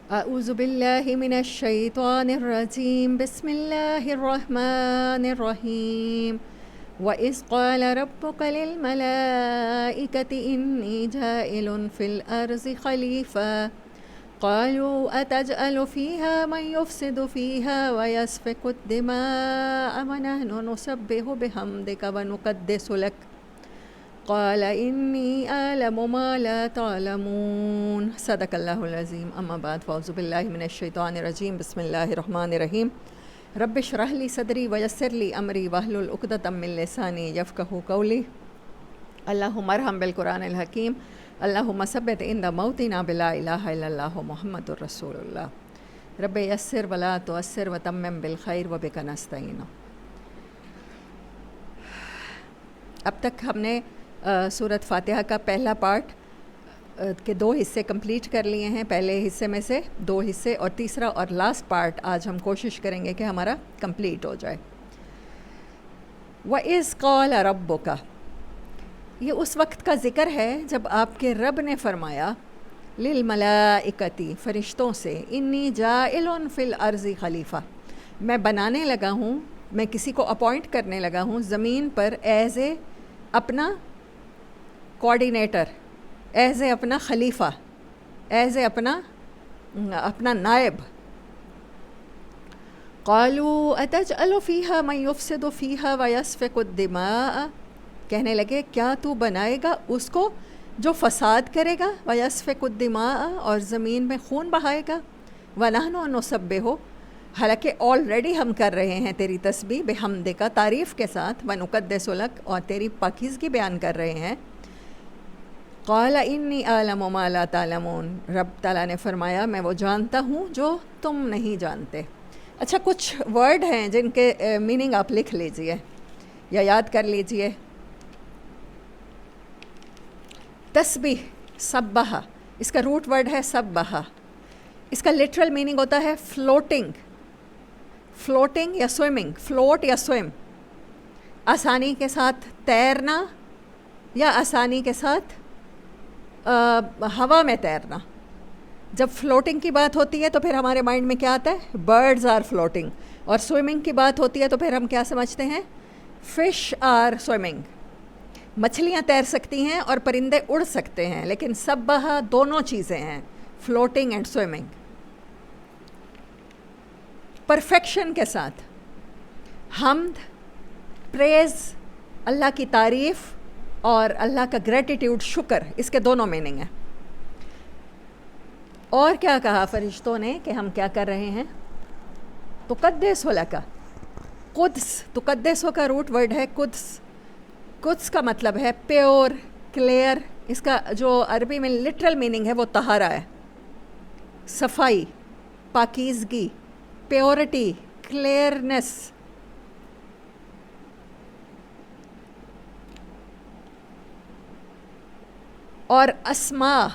أعوذ بالله من الشيطان الرجيم بسم الله الرحمن الرحيم وإذ قال ربك للملائكة إني جائل في الأرض خليفة قالوا أتجعل فيها من يفسد فيها ويسفك الدماء ونحن نسبح بحمدك ونقدس لك قال إني أعلم ما لا تعلمون صدق اللہ العظیم اما بعد فاعوذ باللہ من الشیطان الرجیم بسم اللہ الرحمن الرحیم رب اشرح لی صدری ویسر لی امری واحلل عقدۃ من لسانی یفقہوا قولی اللہم ارحم بالقرآن الحکیم اللہم ثبت عند موتنا بلا الہ الا اللہ محمد رسول اللہ رب یسر ولا تعسر وتمم بالخیر وبک نستعین۔ اب تک ہم نے سورۃ فاتحہ کا پہلا پارٹ کے 2 حصے کمپلیٹ کر لیے ہیں، پہلے حصے میں سے 2 حصے اور تیسرا اور لاسٹ پارٹ آج ہم کوشش کریں گے کہ ہمارا کمپلیٹ ہو جائے۔ وَإِذْ قَالَ رَبُّكَ، یہ اس وقت کا ذکر ہے جب آپ کے رب نے فرمایا لِلْمَلَائِكَةِ، فرشتوں سے، اِنِّي جَاعِلٌ فِي الْأَرْضِ خلیفہ، میں بنانے لگا ہوں، میں کسی کو اپوائنٹ کرنے لگا ہوں زمین پر ایز اے اپنا کوآرڈینیٹر، ایز اے اپنا خلیفہ، ایز اے اپنا نائب۔ قالوا اتجعل فیہا من یفسد فیہا ویسفک الدماء، کہنے لگے کیا تو بنائے گا اس کو جو فساد کرے گا، ویسفک الدماء، اور زمین میں خون بہائے گا، ونحن نسبح، حالانکہ آلریڈی ہم کر رہے ہیں تیری تسبیح، بحمدک، تعریف کے ساتھ، ونقدس لک، اور تیری پاکیزگی بیان کر رہے ہیں۔ قال انی اعلم ما لا تعلمون، رب تعالیٰ نے فرمایا میں وہ جانتا ہوں جو تم نہیں جانتے۔ اچھا، کچھ ورڈ ہیں جن کے میننگ آپ لکھ لیجئے یا یاد کر لیجئے۔ تسبیح، سبح، اس کا روٹ ورڈ ہے سبح، اس کا لٹرل میننگ ہوتا ہے فلوٹنگ، فلوٹنگ یا سوئمنگ، فلوٹ یا سوئم، آسانی کے ساتھ تیرنا یا آسانی کے ساتھ ہوا میں تیرنا۔ جب فلوٹنگ کی بات ہوتی ہے تو پھر ہمارے مائنڈ میں کیا آتا ہے؟ برڈز آر فلوٹنگ، اور سوئمنگ کی بات ہوتی ہے تو پھر ہم کیا سمجھتے ہیں؟ فش آر سوئمنگ، مچھلیاں تیر سکتی ہیں اور پرندے اڑ سکتے ہیں، لیکن سبح دونوں چیزیں ہیں، فلوٹنگ اینڈ سوئمنگ۔ پرفیکشن کے ساتھ حمد، پریز، اللہ کی تعریف اور اللہ کا گریٹیٹیوڈ، شکر، اس کے دونوں میننگ ہیں۔ اور کیا کہا فرشتوں نے کہ ہم کیا کر رہے ہیں؟ تقدس لک، قدس، تقدس کا روٹ ورڈ ہے قدس، قدس کا مطلب ہے پیور، کلیئر، اس کا جو عربی میں لٹرل میننگ ہے وہ طہارہ ہے، صفائی، پاکیزگی، پیورٹی، کلیئرنس۔ اور اسماء،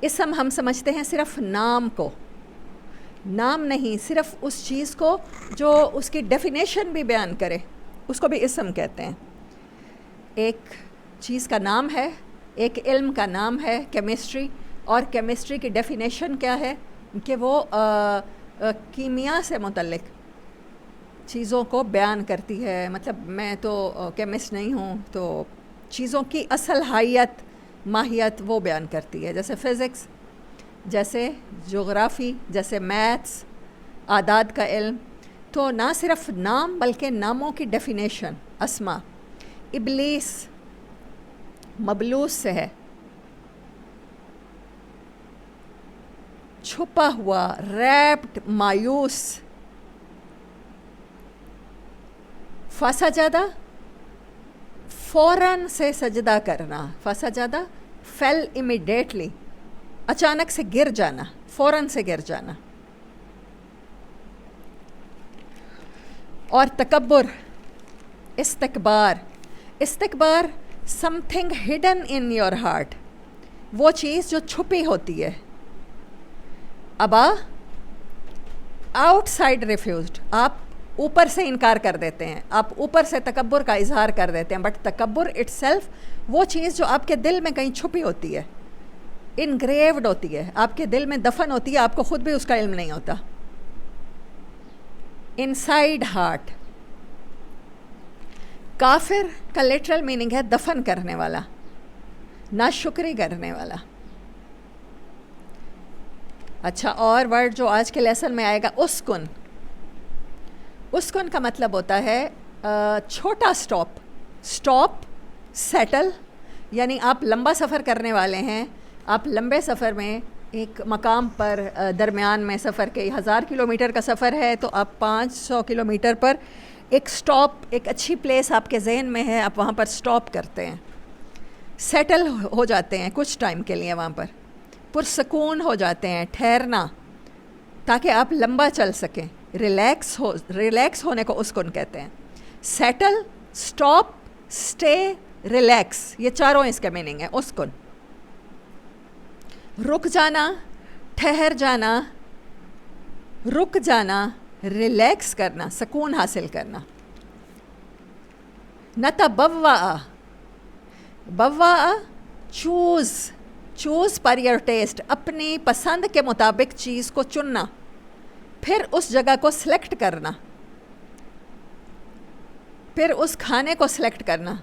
اسم ہم سمجھتے ہیں صرف نام کو، نام نہیں، صرف اس چیز کو جو اس کی ڈیفینیشن بھی بیان کرے، اس کو بھی اسم کہتے ہیں۔ ایک چیز کا نام ہے، ایک علم کا نام ہے کیمسٹری، اور کیمسٹری کی ڈیفینیشن کیا ہے کہ وہ کیمیا سے متعلق چیزوں کو بیان کرتی ہے۔ مطلب میں تو کیمسٹ نہیں ہوں، تو چیزوں کی اصل حیت، ماہیت وہ بیان کرتی ہے، جیسے فزکس، جیسے جغرافی، جیسے میتھس، اعداد کا علم۔ تو نہ صرف نام بلکہ ناموں کی ڈیفینیشن، اسما۔ ابلیس مبلوس سے ہے، چھپا ہوا، ریپڈ، مایوس۔ فسجدہ، فوراً سے سجدہ کرنا، فسجدہ، فیل امیڈیٹلی، اچانک سے گر جانا، فوراً سے گر جانا۔ اور تکبر، استکبار، استکبار something hidden in your heart, وہ چیز جو چھپی ہوتی ہے۔ ابا، آؤٹ سائڈ ریفیوزڈ، آپ اوپر سے انکار کر دیتے ہیں، آپ اوپر سے تکبر کا اظہار کر دیتے ہیں، بٹ تکبر اٹ سیلف وہ چیز جو آپ کے دل میں کہیں چھپی ہوتی ہے، انگریوڈ ہوتی ہے، آپ کے دل میں دفن ہوتی ہے، آپ کو خود بھی اس کا علم نہیں ہوتا. Inside heart. کافر کا لٹرل میننگ ہے دفن کرنے والا، ناشکری کرنے والا. اچھا، اور ورڈ جو آج کے لیسن میں آئے گا، اسکن. اسکن کا مطلب ہوتا ہے چھوٹا اسٹاپ، سیٹل. یعنی آپ لمبا سفر کرنے والے ہیں، آپ لمبے سفر میں ایک مقام پر درمیان میں سفر کے 1000 کلومیٹر کا سفر ہے تو آپ 500 کلومیٹر پر ایک اسٹاپ، ایک اچھی پلیس آپ کے ذہن میں ہے، آپ وہاں پر اسٹاپ کرتے ہیں، سیٹل ہو جاتے ہیں کچھ ٹائم کے لیے، وہاں پر پرسکون ہو جاتے ہیں، ٹھہرنا تاکہ آپ لمبا چل سکیں. ریلیکس ہونے کو اسکن کہتے ہیں. سیٹل، اسٹاپ، اسٹے، ریلیکس، یہ چاروں اس کا میننگ ہے اسکن. رک جانا، ٹھہر جانا، رک جانا، ریلیکس کرنا، سکون حاصل کرنا. نتبوّأ. بوّأ چوز پر یور ٹیسٹ، اپنی پسند کے مطابق چیز کو چننا، پھر اس جگہ کو سلیکٹ کرنا، پھر اس کھانے کو سلیکٹ کرنا.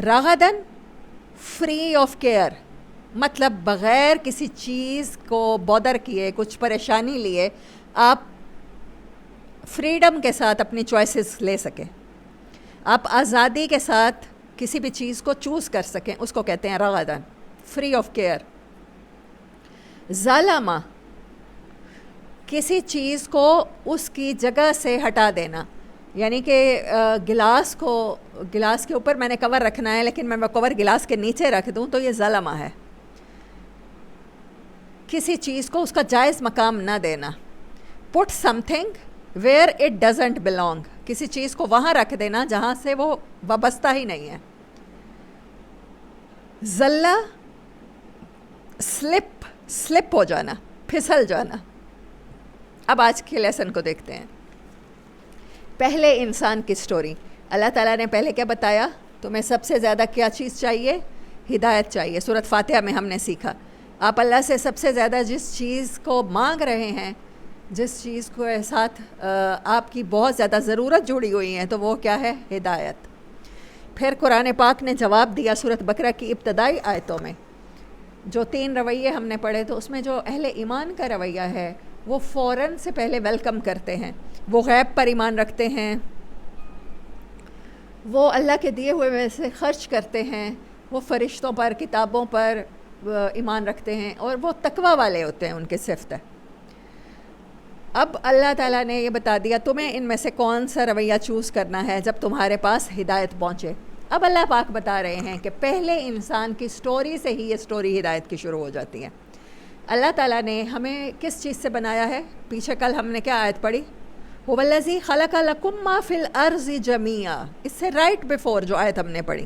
رغدن، فری آف کیئر، مطلب بغیر کسی چیز کو بودر کیے، کچھ پریشانی لیے آپ فریڈم کے ساتھ اپنی چوائسز لے سکیں، آپ آزادی کے ساتھ کسی بھی چیز کو چوز کر سکیں، اس کو کہتے ہیں رغدن، فری آف کیئر. ظلمہ، کسی چیز کو اس کی جگہ سے ہٹا دینا. یعنی کہ گلاس کے اوپر میں نے کور رکھنا ہے لیکن میں کور گلاس کے نیچے رکھ دوں تو یہ ظلمہ ہے. کسی چیز کو اس کا جائز مقام نہ دینا. Put something where it doesn't belong, کسی چیز کو وہاں رکھ دینا جہاں سے وہ وابستہ ہی نہیں ہے. زلہ، سلپ ہو جانا، پھسل جانا. اب آج کے لیسن کو دیکھتے ہیں. پہلے انسان کی سٹوری. اللہ تعالیٰ نے پہلے کیا بتایا؟ تمہیں سب سے زیادہ کیا چیز چاہیے؟ ہدایت چاہیے. سورۃ فاتحہ میں ہم نے سیکھا آپ اللہ سے سب سے زیادہ جس چیز کو مانگ رہے ہیں، جس چیز کے ساتھ آپ کی بہت زیادہ ضرورت جڑی ہوئی ہے، تو وہ کیا ہے؟ ہدایت. پھر قرآن پاک نے جواب دیا سورۃ بقرہ کی ابتدائی آیتوں میں. جو 3 رویے ہم نے پڑھے تو اس میں جو اہل ایمان کا رویہ ہے وہ فوراً سے پہلے ویلکم کرتے ہیں، وہ غیب پر ایمان رکھتے ہیں، وہ اللہ کے دیے ہوئے میں سے خرچ کرتے ہیں، وہ فرشتوں پر، کتابوں پر ایمان رکھتے ہیں، اور وہ تقوی والے ہوتے ہیں، ان کے صفت ہے. اب اللہ تعالیٰ نے یہ بتا دیا تمہیں ان میں سے کون سا رویہ چوز کرنا ہے جب تمہارے پاس ہدایت پہنچے. اب اللہ پاک بتا رہے ہیں کہ پہلے انسان کی سٹوری سے ہی یہ سٹوری ہدایت کی شروع ہو جاتی ہے. اللہ تعالیٰ نے ہمیں کس چیز سے بنایا ہے؟ پیچھے کل ہم نے کیا آیت پڑھی؟ هو الذی خلق لکم ما فی الارض جمیعا. اس سے رائٹ بیفور جو آیت ہم نے پڑھی،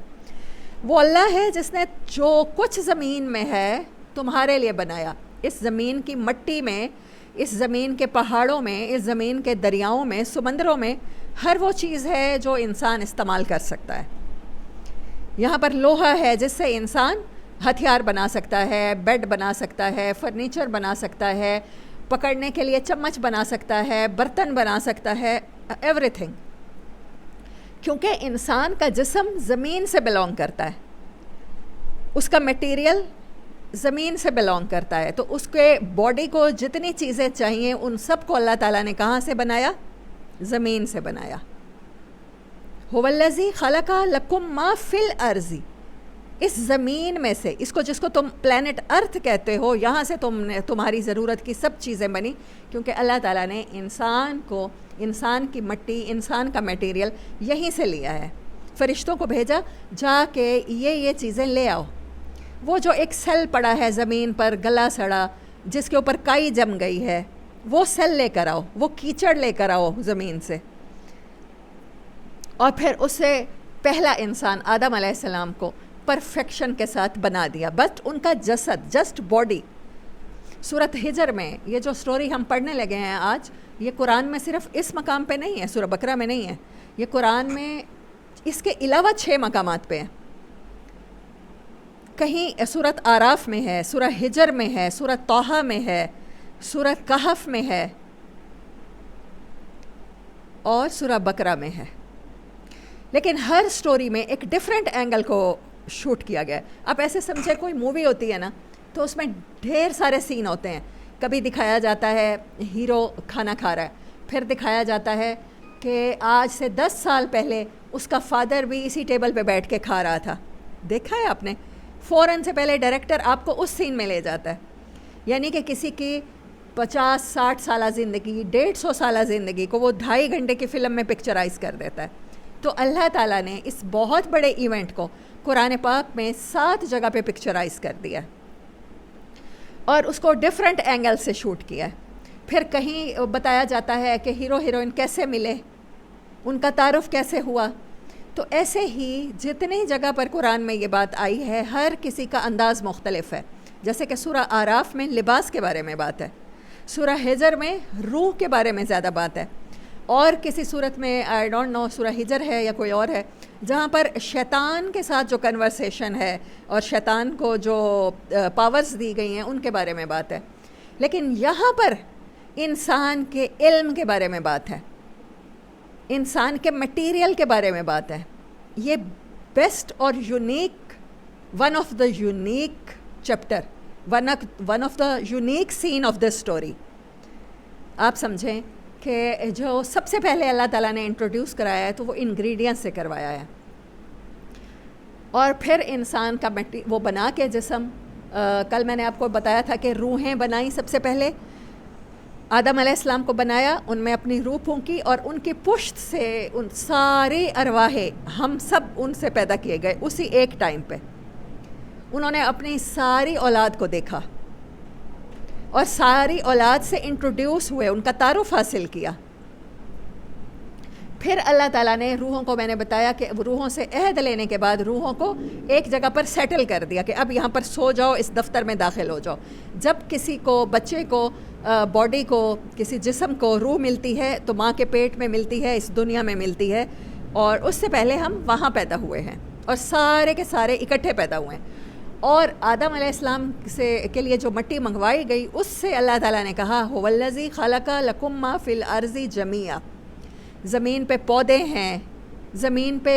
وہ اللہ ہے جس نے جو کچھ زمین میں ہے تمہارے لیے بنایا. اس زمین کی مٹی میں، اس زمین کے پہاڑوں میں، اس زمین کے دریاؤں میں، سمندروں میں، ہر وہ چیز ہے جو انسان استعمال کر سکتا ہے. یہاں پر لوہا ہے جس سے انسان ہتھیار بنا سکتا ہے، بیڈ بنا سکتا ہے، فرنیچر بنا سکتا ہے، پکڑنے کے لیے چمچ بنا سکتا ہے، برتن بنا سکتا ہے، ایوری تھنگ. کیونکہ انسان کا جسم زمین سے بلانگ کرتا ہے، اس کا میٹیریل زمین سے بلانگ کرتا ہے، تو اس کے باڈی کو جتنی چیزیں چاہیے ان سب کو اللہ تعالیٰ نے کہاں سے بنایا؟ زمین سے بنایا. هو الذی خلق لکم ما فی الارض، اس زمین میں سے، اس کو جس کو تم پلانٹ ارتھ کہتے ہو، یہاں سے تمہاری ضرورت کی سب چیزیں بنی، کیونکہ اللہ تعالیٰ نے انسان کو، انسان کی مٹی، انسان کا میٹیریل یہیں سے لیا ہے. فرشتوں کو بھیجا جا کے یہ چیزیں لے آؤ. وہ جو ایک سیل پڑا ہے زمین پر گلا سڑا، جس کے اوپر کائی جم گئی ہے، وہ سیل لے کر آؤ، وہ کیچڑ لے کر آؤ زمین سے. اور پھر اسے پہلا انسان آدم علیہ السلام کو پرفیکشن کے ساتھ بنا دیا. بٹ ان کا جسد، جسٹ باڈی. سورۃ ہجر میں یہ جو سٹوری ہم پڑھنے لگے ہیں آج، یہ قرآن میں صرف اس مقام پہ نہیں ہے، سورہ بقرہ میں نہیں ہے، یہ قرآن میں اس کے علاوہ 6 مقامات پہ ہیں. کہیں سورۃ آراف میں ہے، سورہ ہجر میں ہے، سورۃ طٰہٰ میں ہے، سورۃ کہف میں ہے اور سورہ بقرہ میں ہے، لیکن ہر سٹوری میں ایک ڈیفرنٹ اینگل کو شوٹ کیا گیا ہے۔ اب ایسے سمجھے کوئی مووی ہوتی ہے نا، تو اس میں ڈھیر سارے سین ہوتے ہیں۔ کبھی دکھایا جاتا ہے ہیرو کھانا کھا رہا ہے، پھر دکھایا جاتا ہے کہ آج سے 10 سال پہلے اس کا فادر بھی اسی ٹیبل پہ بیٹھ کے کھا رہا تھا۔ دیکھا ہے آپ نے؟ فوراً سے پہلے ڈائریکٹر آپ کو اس سین میں لے جاتا ہے، یعنی کہ کسی کی 50-60 سالہ زندگی، 150 سالہ زندگی کو وہ 2.5 گھنٹے کی فلم میں پکچرائز کر دیتا ہے۔ تو اللہ تعالیٰ نے اس بہت بڑے ایونٹ کو قرآن پاک میں 7 جگہ پہ پکچرائز کر دیا اور اس کو ڈیفرنٹ اینگل سے شوٹ کیا ہے۔ پھر کہیں بتایا جاتا ہے کہ ہیرو ہیروئن کیسے ملے، ان کا تعارف کیسے ہوا۔ تو ایسے ہی جتنی جگہ پر قرآن میں یہ بات آئی ہے، ہر کسی کا انداز مختلف ہے۔ جیسے کہ سورہ آراف میں لباس کے بارے میں بات ہے، سورہ ہجر میں روح کے بارے میں زیادہ بات ہے، اور کسی صورت میں آئی ڈونٹ نو سورہ ہجر ہے یا کوئی اور ہے، جہاں پر شیطان کے ساتھ جو کنورسیشن ہے اور شیطان کو جو پاورز دی گئی ہیں ان کے بارے میں بات ہے۔ لیکن یہاں پر انسان کے علم کے بارے میں بات ہے، انسان کے مٹیریل کے بارے میں بات ہے۔ یہ بیسٹ اور unique, one of the unique chapter, one of the unique scene of the story. آپ سمجھیں کہ جو سب سے پہلے اللہ تعالیٰ نے انٹروڈیوس کرایا ہے تو وہ انگریڈینٹ سے کروایا ہے، اور پھر انسان کا وہ بنا کے جسم، کل میں نے آپ کو بتایا تھا کہ روحیں بنائیں سب سے پہلے، آدم علیہ السلام کو بنایا، ان میں اپنی روح پھونکی، اور ان کی پشت سے ان ساری ارواحیں، ہم سب ان سے پیدا کیے گئے اسی ایک ٹائم پہ۔ انہوں نے اپنی ساری اولاد کو دیکھا اور ساری اولاد سے انٹروڈیوس ہوئے، ان کا تعارف حاصل کیا۔ پھر اللہ تعالیٰ نے روحوں کو، میں نے بتایا کہ روحوں سے عہد لینے کے بعد روحوں کو ایک جگہ پر سیٹل کر دیا کہ اب یہاں پر سو جاؤ، اس دفتر میں داخل ہو جاؤ۔ جب کسی کو، بچے کو، باڈی کو، کسی جسم کو روح ملتی ہے تو ماں کے پیٹ میں ملتی ہے، اس دنیا میں ملتی ہے، اور اس سے پہلے ہم وہاں پیدا ہوئے ہیں اور سارے کے سارے اکٹھے پیدا ہوئے ہیں۔ اور آدم علیہ السلام کے لیے جو مٹی منگوائی گئی، اس سے اللہ تعالیٰ نے کہا هو الذی خلق لکم ما فی الارض جمیعا، زمین پہ پودے ہیں، زمین پہ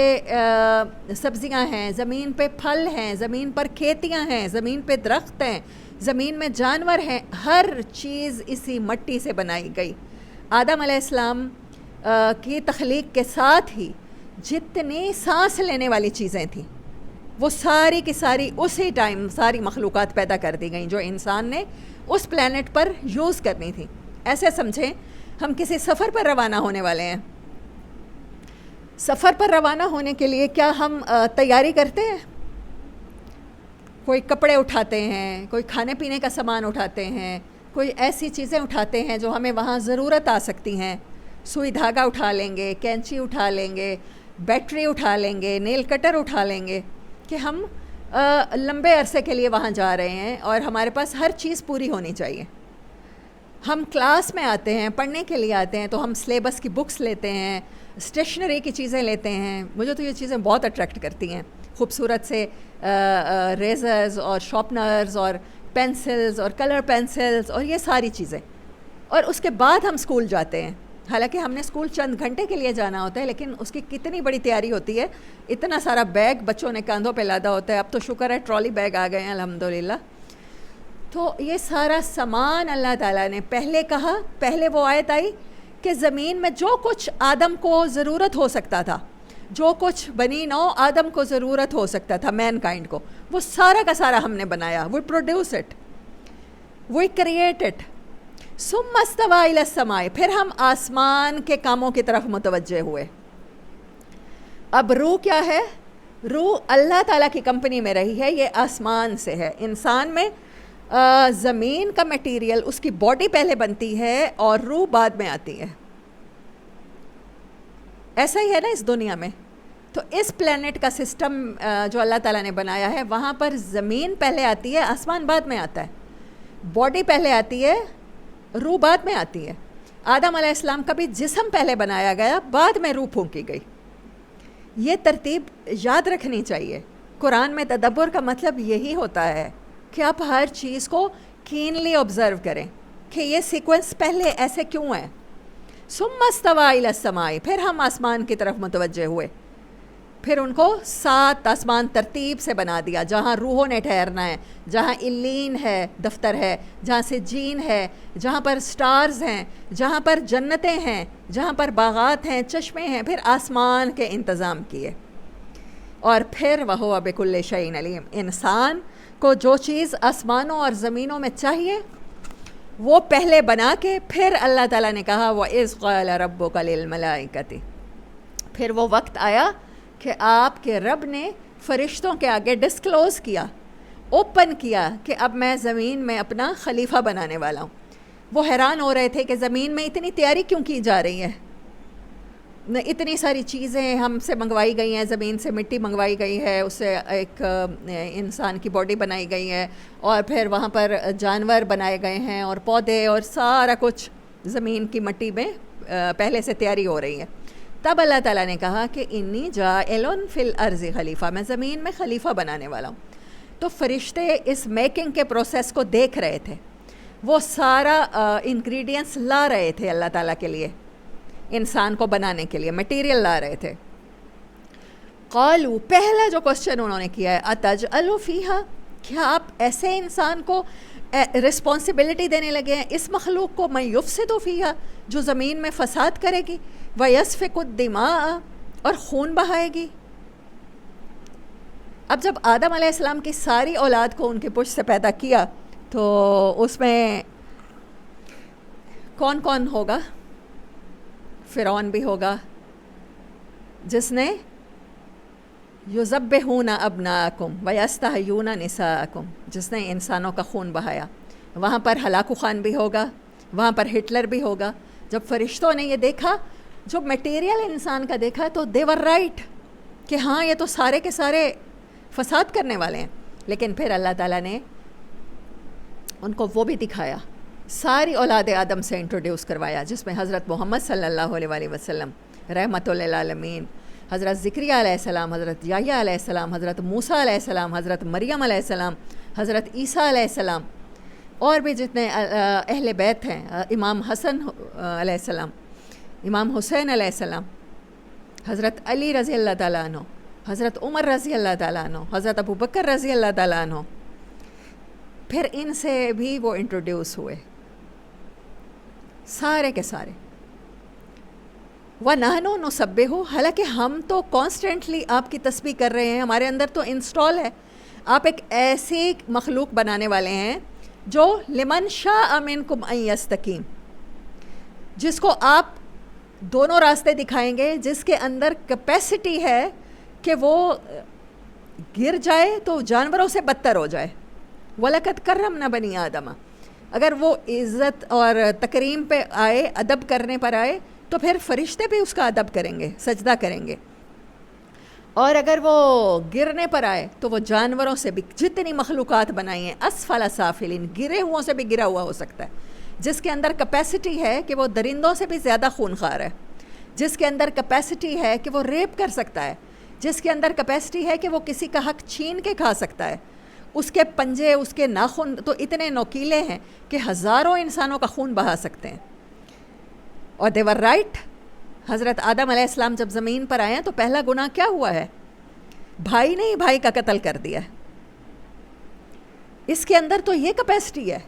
سبزیاں ہیں، زمین پہ پھل ہیں، زمین پر کھیتیاں ہیں، زمین پہ درخت ہیں، زمین میں جانور ہیں، ہر چیز اسی مٹی سے بنائی گئی۔ آدم علیہ السلام کی تخلیق کے ساتھ ہی جتنی سانس لینے والی چیزیں تھیں وہ ساری کی ساری اسی ٹائم ساری مخلوقات پیدا کر دی گئیں جو انسان نے اس پلینٹ پر یوز کرنی تھی۔ ایسے سمجھیں ہم کسی سفر پر روانہ ہونے والے ہیں، سفر پر روانہ ہونے کے لیے کیا ہم تیاری کرتے ہیں؟ کوئی کپڑے اٹھاتے ہیں، کوئی کھانے پینے کا سامان اٹھاتے ہیں، کوئی ایسی چیزیں اٹھاتے ہیں جو ہمیں وہاں ضرورت آ سکتی ہیں۔ سوئی دھاگا اٹھا لیں گے، کینچی اٹھا لیں گے، بیٹری اٹھا لیں گے، نیل کٹر اٹھا لیں گے کہ ہم لمبے عرصے کے لیے وہاں جا رہے ہیں اور ہمارے پاس ہر چیز پوری ہونی چاہیے۔ ہم کلاس میں آتے ہیں، پڑھنے کے لیے آتے ہیں تو ہم سلیبس کی بکس لیتے ہیں، اسٹیشنری کی چیزیں لیتے ہیں۔ مجھے تو یہ چیزیں بہت اٹریکٹ کرتی ہیں، خوبصورت سے ریزرز اور شارپنرز اور پینسلز اور کلر پینسلز اور یہ ساری چیزیں۔ اور اس کے بعد ہم اسکول جاتے ہیں، حالانکہ ہم نے اسکول چند گھنٹے کے لیے جانا ہوتا ہے، لیکن اس کی کتنی بڑی تیاری ہوتی ہے، اتنا سارا بیگ بچوں نے کاندھوں پہ لادا ہوتا ہے۔ اب تو شکر ہے ٹرالی بیگ آ گئے ہیں الحمدللہ۔ تو یہ سارا سامان اللہ تعالیٰ نے پہلے کہا، پہلے وہ آیت آئی کہ زمین میں جو کچھ آدم کو ضرورت ہو سکتا تھا، جو کچھ بنی نو آدم کو ضرورت ہو سکتا تھا، مین کائنڈ کو، وہ سارا کا سارا ہم نے بنایا۔ We produce it, we create it, ثم استوی الی السماء، پھر ہم آسمان کے کاموں کی طرف متوجہ ہوئے۔ اب روح کیا ہے؟ روح اللہ تعالیٰ کی کمپنی میں رہی ہے، یہ آسمان سے ہے۔ انسان میں زمین کا میٹیریل، اس کی باڈی پہلے بنتی ہے اور روح بعد میں آتی ہے۔ ایسا ہی ہے نا اس دنیا میں۔ تو اس پلینٹ کا سسٹم جو اللہ تعالیٰ نے بنایا ہے، وہاں پر زمین پہلے آتی ہے، آسمان بعد میں آتا ہے، باڈی پہلے آتی ہے، روح بعد میں آتی ہے۔ آدم علیہ السلام کا بھی جسم پہلے بنایا گیا، بعد میں روح پھونکی گئی۔ یہ ترتیب یاد رکھنی چاہیے۔ قرآن میں تدبر کا مطلب یہی ہوتا ہے کہ آپ ہر چیز کو کینلی آبزرو کریں کہ یہ سیکوینس پہلے ایسے کیوں ہے. ثم استوى الى السماء، پھر ہم آسمان کی طرف متوجہ ہوئے، پھر ان کو 7 آسمان ترتیب سے بنا دیا، جہاں روحوں نے ٹھہرنا ہے، جہاں الین ہے دفتر ہے، جہاں سجین ہے، جہاں پر سٹارز ہیں، جہاں پر جنتیں ہیں، جہاں پر باغات ہیں، چشمے ہیں، پھر آسمان کے انتظام کیے. اور پھر وَهُوَ بِكُلِّ شَيْءٍ عَلِيمٌ، انسان کو جو چیز آسمانوں اور زمینوں میں چاہیے وہ پہلے بنا کے پھر اللہ تعالیٰ نے کہا وَإِذْ قَالَ رَبُّكَ لِلْمَلَائِكَةِ، پھر وہ وقت آیا کہ آپ کے رب نے فرشتوں کے آگے ڈسکلوز کیا، اوپن کیا کہ اب میں زمین میں اپنا خلیفہ بنانے والا ہوں. وہ حیران ہو رہے تھے کہ زمین میں اتنی تیاری کیوں کی جا رہی ہے، اتنی ساری چیزیں ہم سے منگوائی گئی ہیں، زمین سے مٹی منگوائی گئی ہے، اس سے ایک انسان کی باڈی بنائی گئی ہے، اور پھر وہاں پر جانور بنائے گئے ہیں اور پودے اور سارا کچھ زمین کی مٹی میں پہلے سے تیاری ہو رہی ہے. تب اللہ تعالیٰ نے کہا کہ انی جاعل فی الارض خلیفہ، میں زمین میں خلیفہ بنانے والا ہوں. تو فرشتے اس میکنگ کے پروسیس کو دیکھ رہے تھے، وہ سارا انگریڈینٹس لا رہے تھے اللہ تعالیٰ کے لیے، انسان کو بنانے کے لیے مٹیریل لا رہے تھے. قالوا، پہلا جو کوشچن انہوں نے کیا ہے اتجعل فیہا، کیا آپ ایسے انسان کو رسپانسبلٹی دینے لگے ہیں، اس مخلوق کو، من یفسد فیہا، جو زمین میں فساد کرے گی، ویسفک الدماء، اور خون بہائے گی. اب جب آدم علیہ السلام کی ساری اولاد کو ان کے پشت سے پیدا کیا تو اس میں کون کون ہوگا؟ فرعون بھی ہوگا جس نے یذبحون ابناءکم ویستحیون نساءکم، جس نے انسانوں کا خون بہایا. وہاں پر ہلاکو خان بھی ہوگا، وہاں پر ہٹلر بھی ہوگا. جب فرشتوں نے یہ دیکھا، جو میٹیریل انسان کا دیکھا، تو they were right کہ ہاں یہ تو سارے کے سارے فساد کرنے والے ہیں. لیکن پھر اللہ تعالیٰ نے ان کو وہ بھی دکھایا، ساری اولاد آدم سے انٹروڈیوس کروایا، جس میں حضرت محمد صلی اللہ علیہ وآلہ وسلم رحمۃ للعالمین، حضرت زکریا علیہ السلام، حضرت یحییٰ علیہ السلام، حضرت موسیٰ علیہ السلام، حضرت مریم علیہ السلام، حضرت عیسیٰ علیہ السلام، اور بھی جتنے اہل بیت ہیں، امام حسن علیہ السلام، امام حسین علیہ السلام، حضرت علی رضی اللہ تعالیٰ عنہ، حضرت عمر رضی اللہ تعالیٰ عنہ، حضرت ابو بکر رضی اللہ تعالیٰ عنہ. پھر ان سے بھی وہ انٹروڈیوس ہوئے سارے کے سارے. وَنَحْنُ نُسَبِّحُ، حالانکہ ہم تو کانسٹنٹلی آپ کی تسبیح کر رہے ہیں، ہمارے اندر تو انسٹال ہے. آپ ایک ایسی مخلوق بنانے والے ہیں جو لمن شاء منکم ان یستقیم، جس کو آپ دونوں راستے دکھائیں گے، جس کے اندر کیپیسٹی ہے کہ وہ گر جائے تو جانوروں سے بدتر ہو جائے. وَلَقَدْ كَرَّمْنَا بَنِي آدَمَ، اگر وہ عزت اور تکریم پہ آئے، ادب کرنے پر آئے، تو پھر فرشتے بھی اس کا ادب کریں گے، سجدہ کریں گے. اور اگر وہ گرنے پر آئے تو وہ جانوروں سے بھی، جتنی مخلوقات بنائی ہیں، اسفل سافلین، گرے ہوں سے بھی گرا ہوا ہو سکتا ہے، جس کے اندر کیپیسٹی ہے کہ وہ درندوں سے بھی زیادہ خونخوار ہے، جس کے اندر کیپیسٹی ہے کہ وہ ریپ کر سکتا ہے، جس کے اندر کیپیسٹی ہے کہ وہ کسی کا حق چھین کے کھا سکتا ہے. اس کے پنجے، اس کے ناخن تو اتنے نوکیلے ہیں کہ ہزاروں انسانوں کا خون بہا سکتے ہیں. اور they were right. حضرت آدم علیہ السلام جب زمین پر آئے ہیں تو پہلا گناہ کیا ہوا ہے؟ بھائی نے ہی بھائی کا قتل کر دیا. اس کے اندر تو یہ کیپیسٹی ہے،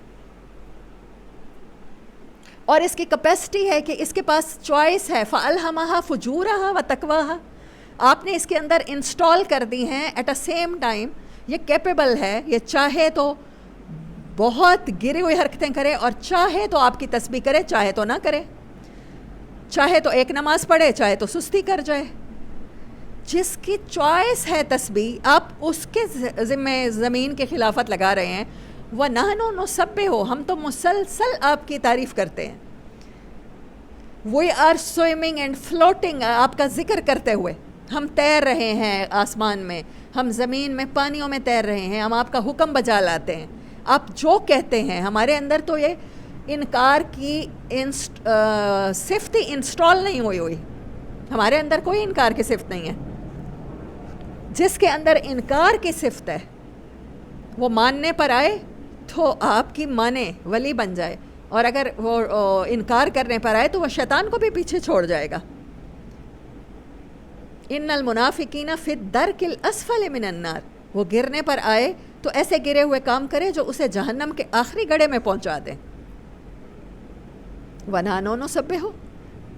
اور اس کی کیپیسٹی ہے کہ اس کے پاس چوائس ہے. فَأَلْهَمَهَا فُجُورَهَا وَتَقْوَاهَا، آپ نے اس کے اندر انسٹال کر دی ہیں. ایٹ اے سیم ٹائم یہ کیپیبل ہے، یہ چاہے تو بہت گری ہوئی حرکتیں کرے، اور چاہے تو آپ کی تسبیح کرے، چاہے تو نہ کرے، چاہے تو ایک نماز پڑھے، چاہے تو سستی کر جائے. جس کی چوائس ہے تسبیح، آپ اس کے ذمہ زمین کی خلافت لگا رہے ہیں. وَنَحْنُ نُسَبِّحُ، ہم تو مسلسل آپ کی تعریف کرتے ہیں. We are swimming and floating, آپ کا ذکر کرتے ہوئے ہم تیر رہے ہیں آسمان میں، ہم زمین میں پانیوں میں تیر رہے ہیں، ہم آپ کا حکم بجا لاتے ہیں. آپ جو کہتے ہیں، ہمارے اندر تو یہ انکار کی صفت ہی انسٹال نہیں ہوئی، ہمارے اندر کوئی انکار کی صفت نہیں ہے. جس کے اندر انکار کی صفت ہے وہ ماننے پر آئے تو آپ کی مانے ولی بن جائے، اور اگر وہ انکار کرنے پر آئے تو وہ شیطان کو بھی پیچھے چھوڑ جائے گا. ان المنافقین فی الدرک الاسفل من النار، وہ گرنے پر آئے تو ایسے گرے ہوئے کام کرے جو اسے جہنم کے آخری گڑھے میں پہنچا دیں. وَنَحْنُ نُسَبِّحُ،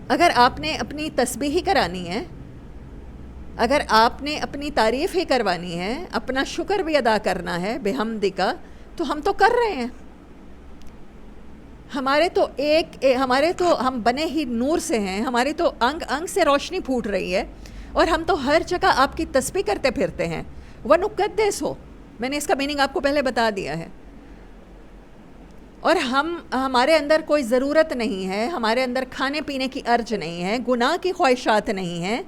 اگر آپ نے اپنی تسبیح ہی کرانی ہے، اگر آپ نے اپنی تعریف ہی کروانی ہے، اپنا شکر بھی ادا کرنا ہے بحمدک، تو ہم تو کر رہے ہیں. ہمارے تو ہم بنے ہی نور سے ہیں، ہماری تو انگ انگ سے روشنی پھوٹ رہی ہے، اور ہم تو ہر جگہ آپ کی تسبیح کرتے پھرتے ہیں. وَنُقَدِّسُ، میں نے اس کا میننگ آپ کو پہلے بتا دیا ہے. اور ہمارے اندر کوئی ضرورت نہیں ہے، ہمارے اندر کھانے پینے کی ارج نہیں ہے، گناہ کی خواہشات نہیں ہیں،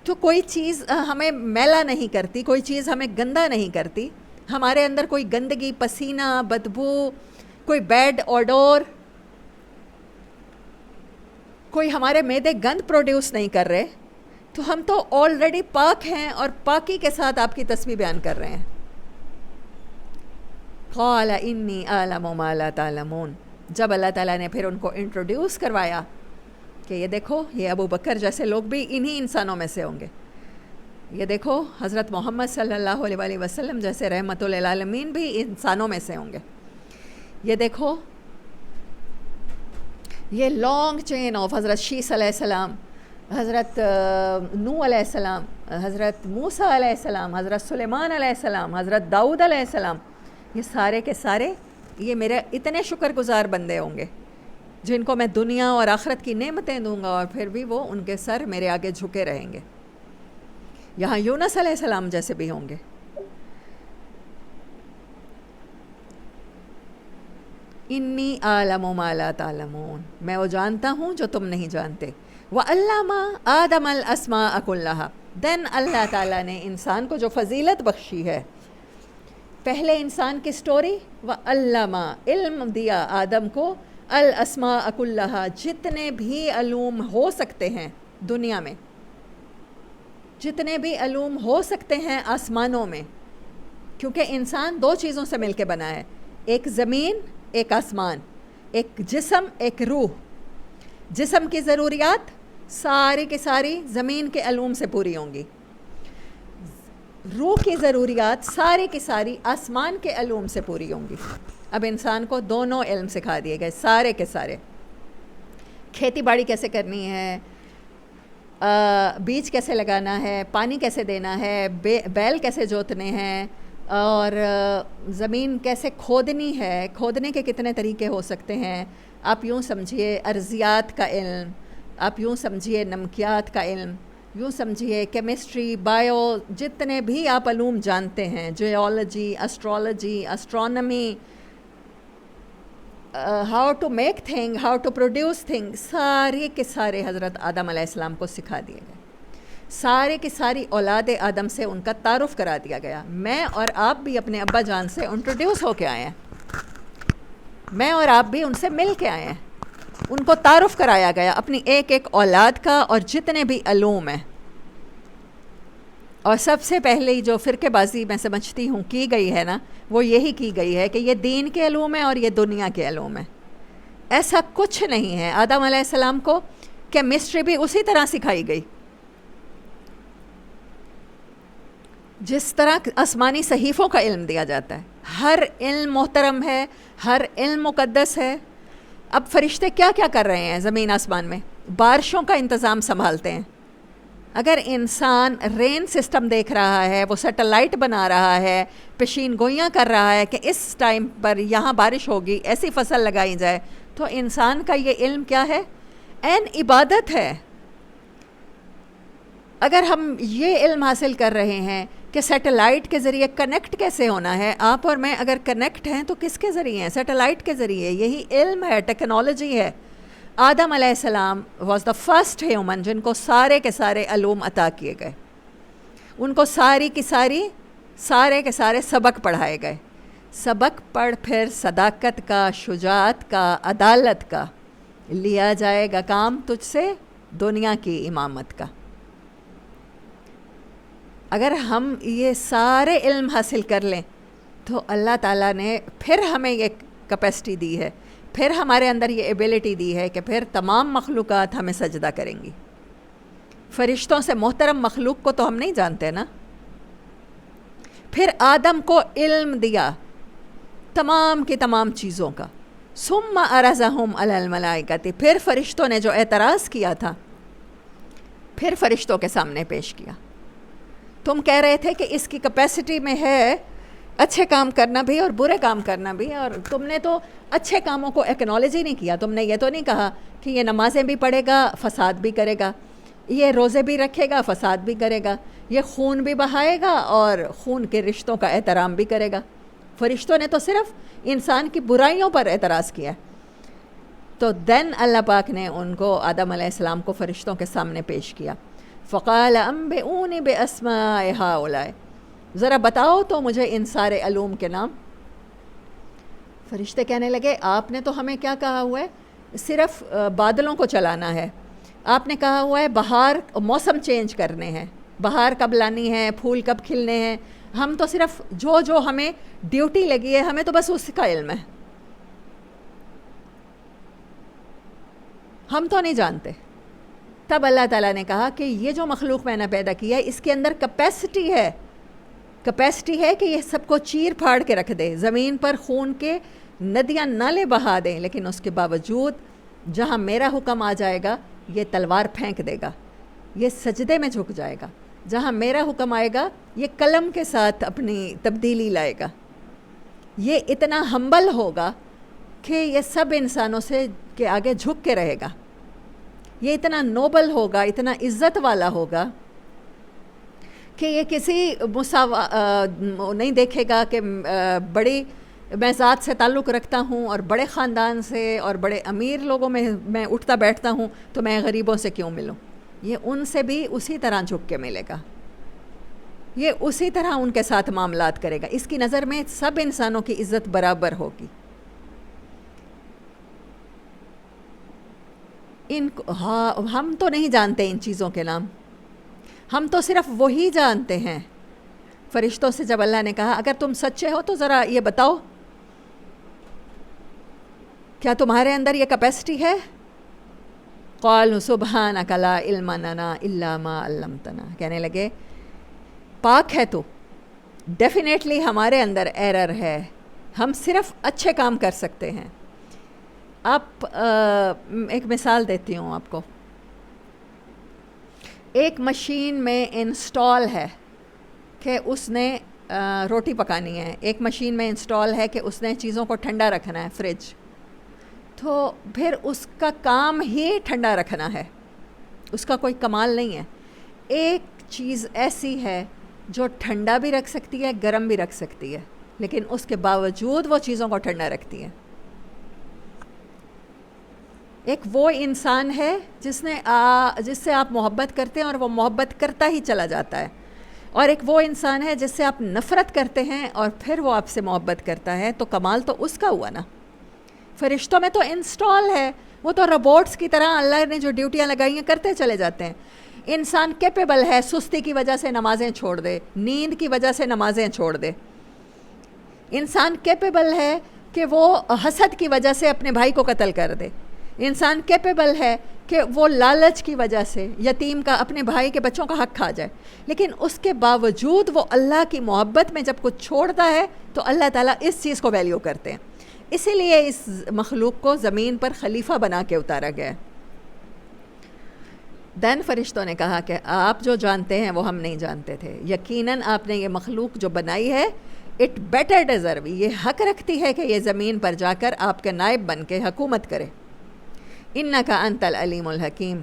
تو کوئی چیز ہمیں میلا نہیں کرتی، کوئی چیز ہمیں گندا نہیں کرتی. ہمارے اندر کوئی گندگی، پسینہ، بدبو، کوئی بیڈ اوڈور، کوئی ہمارے معدے گند پروڈیوس نہیں کر رہے، تو ہم تو آلریڈی پاک ہیں اور پاکی کے ساتھ آپ کی تسبیح بیان کر رہے ہیں. قال انی اعلم ما لا تعلمون، جب اللہ تعالیٰ نے پھر ان کو انٹروڈیوس کروایا کہ یہ دیکھو یہ ابو بکر جیسے لوگ بھی انہی انسانوں میں سے ہوں گے، یہ دیکھو حضرت محمد صلی اللہ علیہ وآلہ وسلم جیسے رحمت للعالمین بھی انسانوں میں سے ہوں گے، یہ دیکھو یہ لانگ چین آف حضرت شیس علیہ السلام، حضرت نوح علیہ السلام، حضرت موسیٰ علیہ السلام، حضرت سلیمان علیہ السلام، حضرت داؤد علیہ السلام، یہ سارے کے سارے یہ میرے اتنے شکر گزار بندے ہوں گے جن کو میں دنیا اور آخرت کی نعمتیں دوں گا، اور پھر بھی وہ ان کے سر میرے آگے جھکے رہیں گے. یہاں یونس علیہ السلام جیسے بھی ہوں گے. انی اعلم ما لا تعلمون، میں وہ جانتا ہوں جو تم نہیں جانتے. وَعَلَّمَ آدَمَ الْأَسْمَاءَ كُلَّهَا، دین اللہ تعالیٰ نے انسان کو جو فضیلت بخشی ہے، پہلے انسان کی سٹوری، وَعَلَّمَ علم دیا آدم کو، الاسماء كُلَّهَا جتنے بھی علوم ہو سکتے ہیں دنیا میں، جتنے بھی علوم ہو سکتے ہیں آسمانوں میں، کیونکہ انسان دو چیزوں سے مل کے بنا ہے، ایک زمین ایک آسمان، ایک جسم ایک روح. جسم کی ضروریات ساری کی ساری زمین کے علوم سے پوری ہوں گی، روح کی ضروریات ساری کی ساری آسمان کے علوم سے پوری ہوں گی. اب انسان کو دونوں علم سکھا دیے گئے سارے کے سارے. کھیتی باڑی کیسے کرنی ہے، بیج کیسے لگانا ہے، پانی کیسے دینا ہے، بیل کیسے جوتنے ہیں، اور زمین کیسے کھودنی ہے، کھودنے کے کتنے طریقے ہو سکتے ہیں. آپ یوں سمجھیے ارضیات کا علم، آپ یوں سمجھیے نمکیات کا علم، یوں سمجھیے کیمسٹری، بائیو، جتنے بھی آپ علوم جانتے ہیں، geology, astrology, astronomy, how to make thing, how to produce thing, سارے کے سارے حضرت آدم علیہ السلام کو سکھا دیے گئے. سارے کی ساری اولاد آدم سے ان کا تعارف کرا دیا گیا. میں اور آپ بھی اپنے ابا جان سے انٹروڈیوس ہو کے آئے ہیں، میں اور آپ بھی ان سے مل کے آئے ہیں، ان کو تعارف کرایا گیا اپنی ایک ایک اولاد کا اور جتنے بھی علوم ہیں. اور سب سے پہلے جو فرقے بازی میں سمجھتی ہوں کی گئی ہے نا، وہ یہی کی گئی ہے کہ یہ دین کے علوم ہیں اور یہ دنیا کے علوم ہیں. ایسا کچھ نہیں ہے. آدم علیہ السلام کو کیمسٹری بھی اسی طرح سکھائی گئی جس طرح آسمانی صحیفوں کا علم دیا جاتا ہے. ہر علم محترم ہے، ہر علم مقدس ہے. اب فرشتے کیا کیا کر رہے ہیں زمین آسمان میں؟ بارشوں کا انتظام سنبھالتے ہیں. اگر انسان رین سسٹم دیکھ رہا ہے، وہ سیٹلائٹ بنا رہا ہے، پیشین گوئیاں کر رہا ہے کہ اس ٹائم پر یہاں بارش ہوگی، ایسی فصل لگائی جائے، تو انسان کا یہ علم کیا ہے؟ عین عبادت ہے. اگر ہم یہ علم حاصل کر رہے ہیں کہ سیٹلائٹ کے ذریعے کنیکٹ کیسے ہونا ہے، آپ اور میں اگر کنیکٹ ہیں تو کس کے ذریعے ہیں؟ سیٹلائٹ کے ذریعے. یہی علم ہے، ٹیکنالوجی ہے. آدم علیہ السلام واز دا فرسٹ ہیومن جن کو سارے کے سارے علوم عطا کیے گئے. ان کو ساری کی ساری سارے کے سارے سبق پڑھائے گئے. سبق پڑھ پھر صداقت کا، شجاعت کا، عدالت کا لیا جائے گا کام تجھ سے دنیا کی امامت کا. اگر ہم یہ سارے علم حاصل کر لیں تو اللہ تعالیٰ نے پھر ہمیں یہ کیپیسٹی دی ہے، پھر ہمارے اندر یہ ایبیلٹی دی ہے کہ پھر تمام مخلوقات ہمیں سجدہ کریں گی۔ فرشتوں سے محترم مخلوق کو تو ہم نہیں جانتے نا۔ پھر آدم کو علم دیا تمام کی تمام چیزوں کا، ثم عرضہم علی الملائکۃ، پھر فرشتوں نے جو اعتراض کیا تھا پھر فرشتوں کے سامنے پیش کیا۔ تم کہہ رہے تھے کہ اس کی کیپیسٹی میں ہے اچھے کام کرنا بھی اور برے کام کرنا بھی، اور تم نے تو اچھے کاموں کو ایکنالج ہی نہیں کیا۔ تم نے یہ تو نہیں کہا کہ یہ نمازیں بھی پڑھے گا فساد بھی کرے گا، یہ روزے بھی رکھے گا فساد بھی کرے گا، یہ خون بھی بہائے گا اور خون کے رشتوں کا احترام بھی کرے گا۔ فرشتوں نے تو صرف انسان کی برائیوں پر اعتراض کیا۔ تو دین اللہ پاک نے ان کو، آدم علیہ السلام کو فرشتوں کے سامنے پیش کیا۔ فقال انبئونی باسماء ہؤلاء، ذرا بتاؤ تو مجھے ان سارے علوم کے نام۔ فرشتے کہنے لگے آپ نے تو ہمیں کیا کہا ہوا ہے، صرف بادلوں کو چلانا ہے، آپ نے کہا ہوا ہے بہار موسم چینج کرنے ہیں، بہار کب لانی ہے، پھول کب کھلنے ہیں، ہم تو صرف جو ہمیں ڈیوٹی لگی ہے ہمیں تو بس اس کا علم ہے، ہم تو نہیں جانتے۔ تب اللہ تعالیٰ نے کہا کہ یہ جو مخلوق میں نے پیدا کیا ہے اس کے اندر کیپیسٹی ہے کہ یہ سب کو چیر پھاڑ کے رکھ دے، زمین پر خون کے ندیاں نالے بہا دیں، لیکن اس کے باوجود جہاں میرا حکم آ جائے گا یہ تلوار پھینک دے گا، یہ سجدے میں جھک جائے گا، جہاں میرا حکم آئے گا یہ قلم کے ساتھ اپنی تبدیلی لائے گا، یہ اتنا ہمبل ہوگا کہ یہ سب انسانوں سے کے آگے جھک کے رہے گا، یہ اتنا نوبل ہوگا، اتنا عزت والا ہوگا کہ یہ کسی نہیں دیکھے گا کہ بڑی میں ذات سے تعلق رکھتا ہوں اور بڑے خاندان سے اور بڑے امیر لوگوں میں اٹھتا بیٹھتا ہوں تو میں غریبوں سے کیوں ملوں۔ یہ ان سے بھی اسی طرح جھک کے ملے گا، یہ اسی طرح ان کے ساتھ معاملات کرے گا، اس کی نظر میں سب انسانوں کی عزت برابر ہوگی۔ ہم تو نہیں جانتے ان چیزوں کے نام، ہم تو صرف وہی جانتے ہیں۔ فرشتوں سے جب اللہ نے کہا اگر تم سچے ہو تو ذرا یہ بتاؤ کیا تمہارے اندر یہ کیپیسٹی ہے؟ قالوا سبحانک لا علم لنا الا ما علمتنا، کہنے لگے پاک ہے تو، ڈیفینیٹلی ہمارے اندر ایرر ہے، ہم صرف اچھے کام کر سکتے ہیں۔ آپ ایک مثال دیتی ہوں آپ کو، ایک مشین میں انسٹال ہے کہ اس نے روٹی پکانی ہے، ایک مشین میں انسٹال ہے کہ اس نے چیزوں کو ٹھنڈا رکھنا ہے، فریج، تو پھر اس کا کام ہی ٹھنڈا رکھنا ہے، اس کا کوئی کمال نہیں ہے۔ ایک چیز ایسی ہے جو ٹھنڈا بھی رکھ سکتی ہے، گرم بھی رکھ سکتی ہے، لیکن اس کے باوجود وہ چیزوں کو ٹھنڈا رکھتی ہے۔ ایک وہ انسان ہے جس سے آپ محبت کرتے ہیں اور وہ محبت کرتا ہی چلا جاتا ہے، اور ایک وہ انسان ہے جس سے آپ نفرت کرتے ہیں اور پھر وہ آپ سے محبت کرتا ہے، تو کمال تو اس کا ہوا نا۔ فرشتوں میں تو انسٹال ہے، وہ تو روبوٹس کی طرح اللہ نے جو ڈیوٹیاں لگائی ہیں کرتے چلے جاتے ہیں۔ انسان کیپیبل ہے سستی کی وجہ سے نمازیں چھوڑ دے، نیند کی وجہ سے نمازیں چھوڑ دے، انسان کیپیبل ہے کہ وہ حسد کی وجہ سے اپنے بھائی کو قتل کر دے، انسان کیپیبل ہے کہ وہ لالچ کی وجہ سے یتیم کا، اپنے بھائی کے بچوں کا حق کھا جائے، لیکن اس کے باوجود وہ اللہ کی محبت میں جب کچھ چھوڑتا ہے تو اللہ تعالیٰ اس چیز کو ویلیو کرتے ہیں۔ اسی لیے اس مخلوق کو زمین پر خلیفہ بنا کے اتارا گیا۔ دین فرشتوں نے کہا کہ آپ جو جانتے ہیں وہ ہم نہیں جانتے تھے، یقیناً آپ نے یہ مخلوق جو بنائی ہے اٹ بیٹر ڈیزرو، یہ حق رکھتی ہے کہ یہ زمین پر جا کر آپ کے نائب بن کے حکومت کرے۔ انک انت العلیم الحکیم،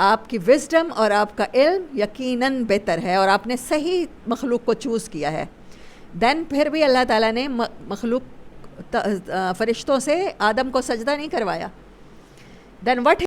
آپ کی وزڈم اور آپ کا علم یقیناً بہتر ہے اور آپ نے صحیح مخلوق کو چوز کیا ہے۔ دین پھر بھی اللہ تعالیٰ نے مخلوق فرشتوں سے آدم کو سجدہ نہیں کروایا۔ Then what